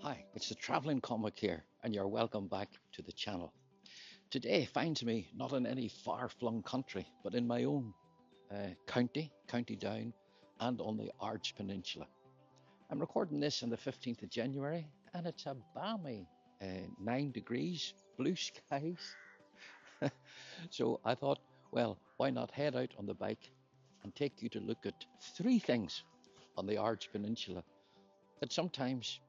Hi, it's the Travelling Comic here, and you're welcome back to the channel. Today finds me not in any far-flung country, but in my own county, County Down, and on the Ards Peninsula. I'm recording this on the 15th of January, and it's a balmy 9 degrees, blue skies. So I thought, well, why not head out on the bike and take you to look at three things on the Ards Peninsula that sometimes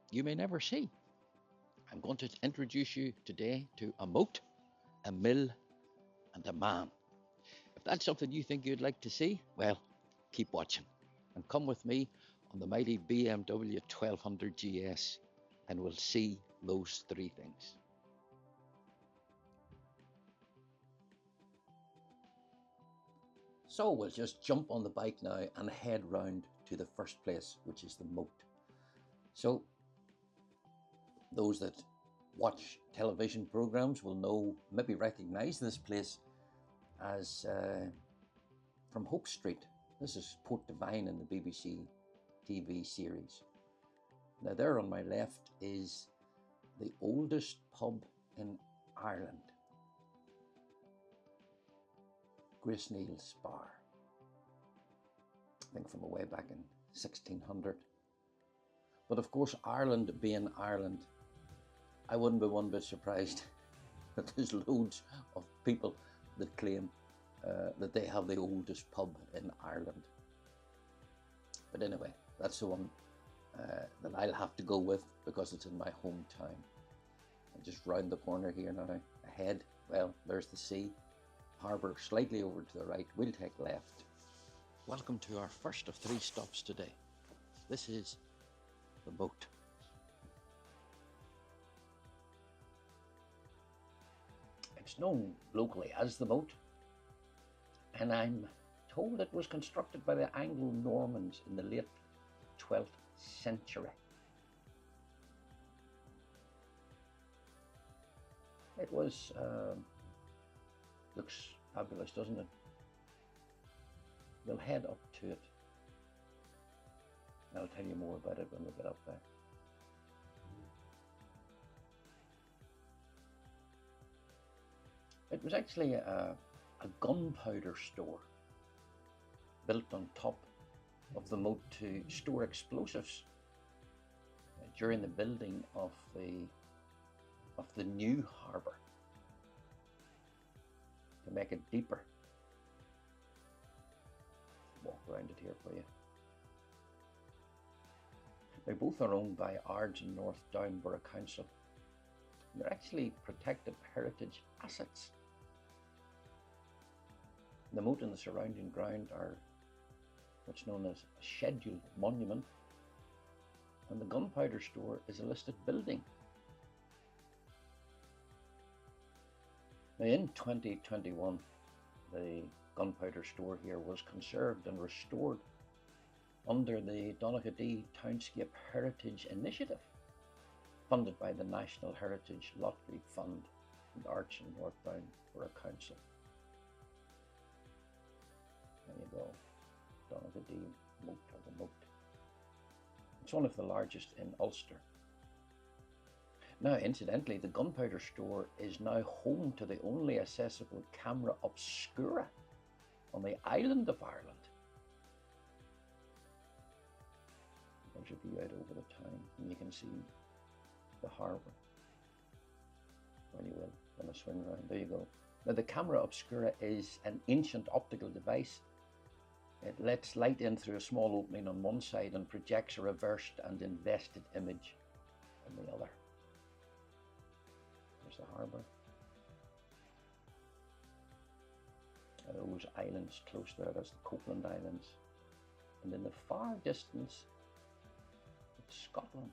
you may never see. I'm going to introduce you today to a moat, a mill, and a man. If that's something you think you'd like to see, well, keep watching and come with me on the mighty BMW 1200 GS and we'll see those three things. So we'll just jump on the bike now and head round to the first place, which is the moat. So those that watch television programs will know, maybe recognize this place as from Hope Street. This is Port Divine in the BBC TV series. Now there on my left is the oldest pub in Ireland, Grace Neil's Bar. I think from way back in 1600. But of course, Ireland being Ireland, I wouldn't be one bit surprised that there's loads of people that claim that they have the oldest pub in Ireland. But anyway, that's the one that I'll have to go with because it's in my hometown. And just round the corner here now, ahead, well, there's the sea, harbour slightly over to the right. We'll take left. Welcome to our first of three stops today. This is the moat. It's known locally as the moat, and I'm told it was constructed by the Anglo-Normans in the late 12th century. It was, looks fabulous, doesn't it? We'll head up to it. I'll tell you more about it when we get up there. It was actually a gunpowder store built on top of the moat to store explosives during the building of the new harbour to make it deeper. Walk around it here for you. They both are owned by Ards and North Down Borough Council. They're actually protected heritage assets. The moat and the surrounding ground are what's known as a scheduled monument, and the gunpowder store is a listed building. Now in 2021, the gunpowder store here was conserved and restored under the Donaghadee Townscape Heritage Initiative, funded by the National Heritage Lottery Fund and Arts and North Down Borough Council. There you go, Donaghadee Moat, or the Moat. It's one of the largest in Ulster. Now, incidentally, the gunpowder store is now home to the only accessible camera obscura on the island of Ireland. There's a view out over the town, and you can see the harbour. Well, you will when I swing around. There you go. Now, the camera obscura is an ancient optical device. It lets light in through a small opening on one side and projects a reversed and invested image on the other. There's the harbour. And those islands close there, that's the Copeland Islands. And in the far distance, it's Scotland.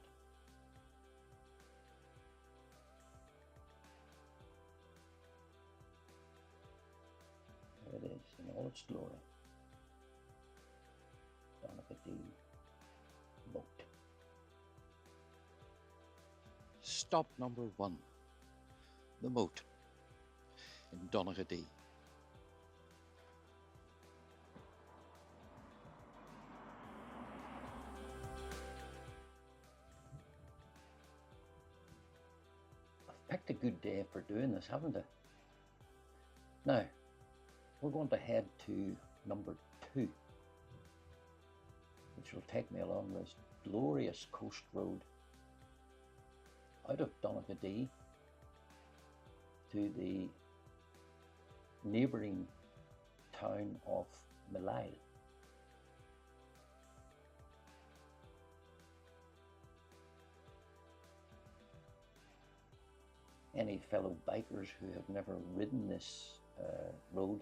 There it is in all its glory. Donaghadee Moat. Stop number one, the moat in Donaghadee. picked a good day for doing this, haven't I? Now, we're going to head to number 2, which will take me along this glorious coast road out of Donaghadee to the neighbouring town of Millisle. Any fellow bikers who have never ridden this road,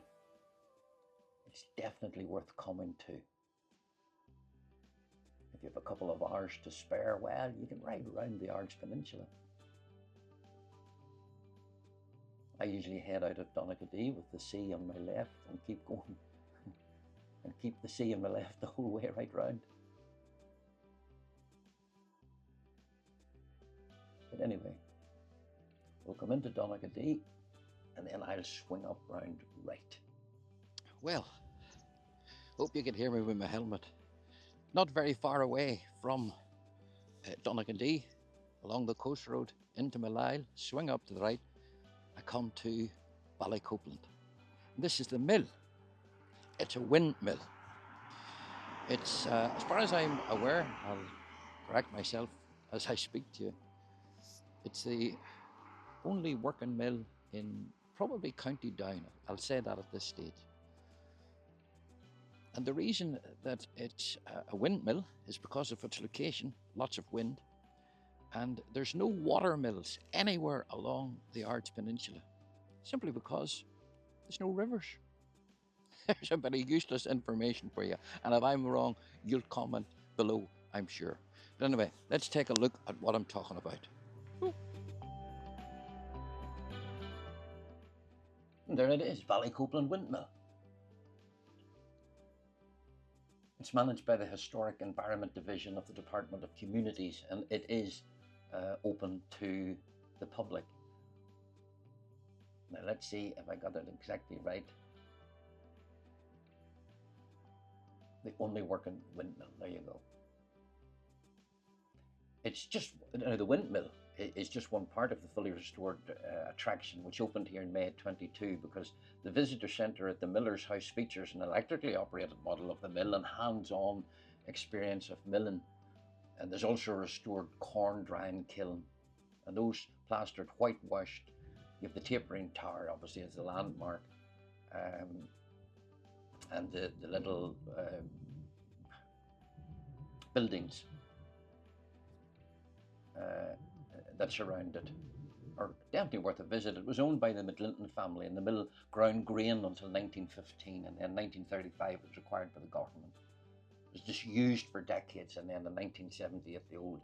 it's definitely worth coming to. If you have a couple of hours to spare, well, you can ride around the Ards Peninsula. I usually head out of Donaghadee with the sea on my left and keep going and keep the sea on my left the whole way right round. But anyway, we'll come into Donaghadee and then I'll swing up round right. Well, hope you can hear me with my helmet. Not very far away from Donaghadee, along the coast road into Millisle, swing up to the right, I come to Ballycopeland. This is the mill. It's a windmill. It's, as far as I'm aware, I'll correct myself as I speak to you, it's the only working mill in probably County Down. I'll say that at this stage. And the reason that it's a windmill is because of its location, lots of wind, and there's no water mills anywhere along the Ards Peninsula, simply because there's no rivers. There's a bit of useless information for you, and if I'm wrong, you'll comment below, I'm sure. But anyway, let's take a look at what I'm talking about. And there it is, Ballycopeland Windmill. It's managed by the Historic Environment Division of the Department of Communities, and it is open to the public. Now let's see if I got it exactly right. The only working windmill, there you go. It's just, the windmill is just one part of the fully restored attraction, which opened here in May 22, because the visitor centre at the Miller's House features an electrically operated model of the mill and hands-on experience of milling. And there's also a restored corn drying kiln, and those plastered whitewashed. You have the tapering tower, obviously, as the landmark, and the little buildings that surround it are definitely worth a visit. It was owned by the McLinton family, and the mill ground grain until 1915, and then 1935 it was acquired by the government. It was just used for decades, and then in 1970 the old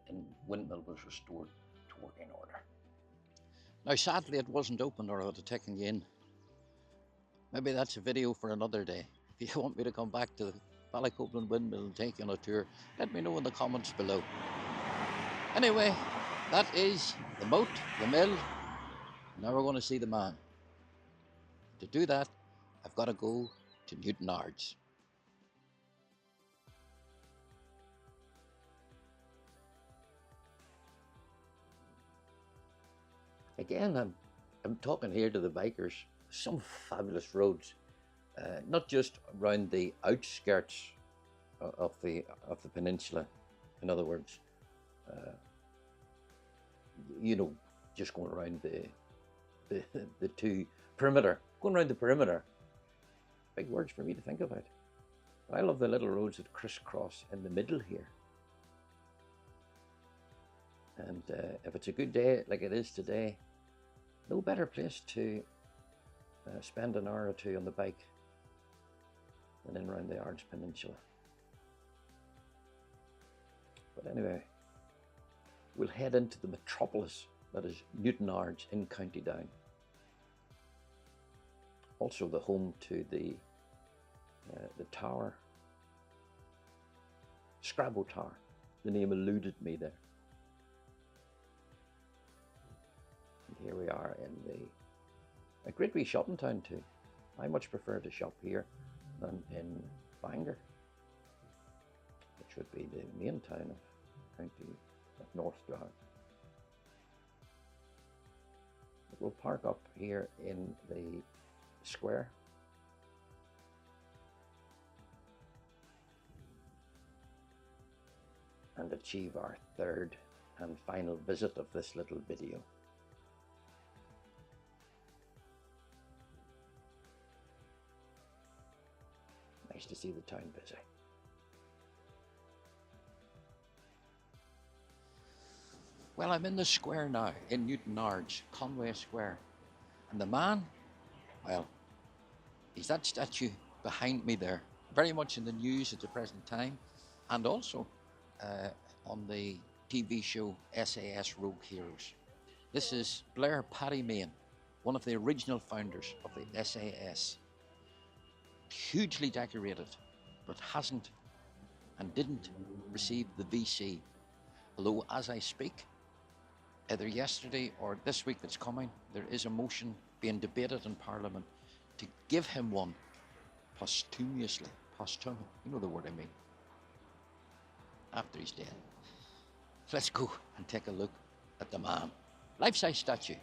windmill was restored to working order. Now sadly it wasn't open, or I would have taken you in. Maybe that's a video for another day. If you want me to come back to Ballycopeland Windmill and take you on a tour, let me know in the comments below. Anyway, that is the moat, the mill. Now we're going to see the man. To do that, I've got to go to Newton Ards. Again, I'm talking here to the bikers. Some fabulous roads, not just around the outskirts of the peninsula. In other words, just going around the two perimeter, going around the perimeter. Big words for me to think about. But I love the little roads that crisscross in the middle here. And if it's a good day like it is today, no better place to spend an hour or two on the bike than in around the Ards Peninsula. But anyway, we'll head into the metropolis that is Newton Ards in County Down. Also the home to the tower, Scrabo Tower. The name eluded me there. And here we are in a great wee shopping town too. I much prefer to shop here than in Bangor, which would be the main town of County of North Down. we'll park up here in the square. And achieve our third and final visit of this little video. Nice to see the town busy. Well, I'm in the square now, in Newton Ards, Conway Square. And the man, well, he's that statue behind me there, very much in the news at the present time, and also on the TV show SAS Rogue Heroes. This is Blair Paddy Main, one of the original founders of the SAS. Hugely decorated, but hasn't and didn't receive the VC. Although, as I speak, either yesterday or this week that's coming, there is a motion being debated in Parliament to give him one posthumously. You know the word I mean. After he's dead. Let's go and take a look at the man. Life-size statue,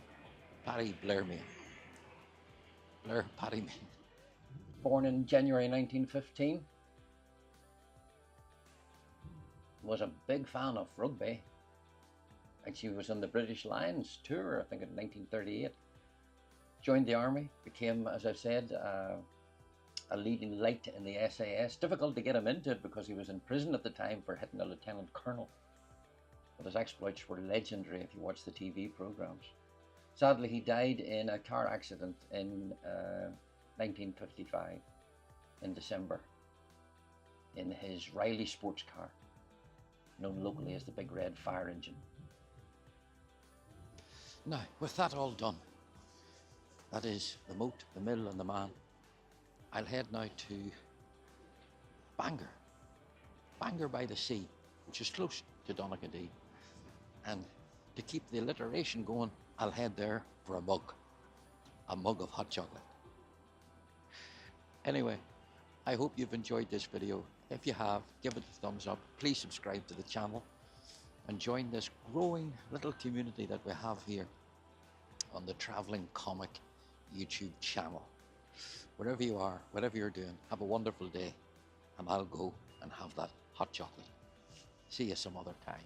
Paddy Blair Main. Blair Paddy Main. Born in January 1915. Was a big fan of rugby. Actually was on the British Lions tour, I think in 1938. Joined the army, became, as I've said, a leading light in the SAS. Difficult to get him into it because he was in prison at the time for hitting a lieutenant colonel. But his exploits were legendary if you watch the TV programs. Sadly, he died in a car accident in 1955, in December, in his Riley sports car, known locally as the Big Red Fire Engine. Now, with that all done, that is the moat, the mill and the man, I'll head now to Bangor by the sea, which is close to Donaghadee. And to keep the alliteration going, I'll head there for a mug of hot chocolate. Anyway, I hope you've enjoyed this video. If you have, give it a thumbs up. Please subscribe to the channel and join this growing little community that we have here on the Travelling Comic YouTube channel. Wherever you are, whatever you're doing, have a wonderful day, and I'll go and have that hot chocolate. See you some other time.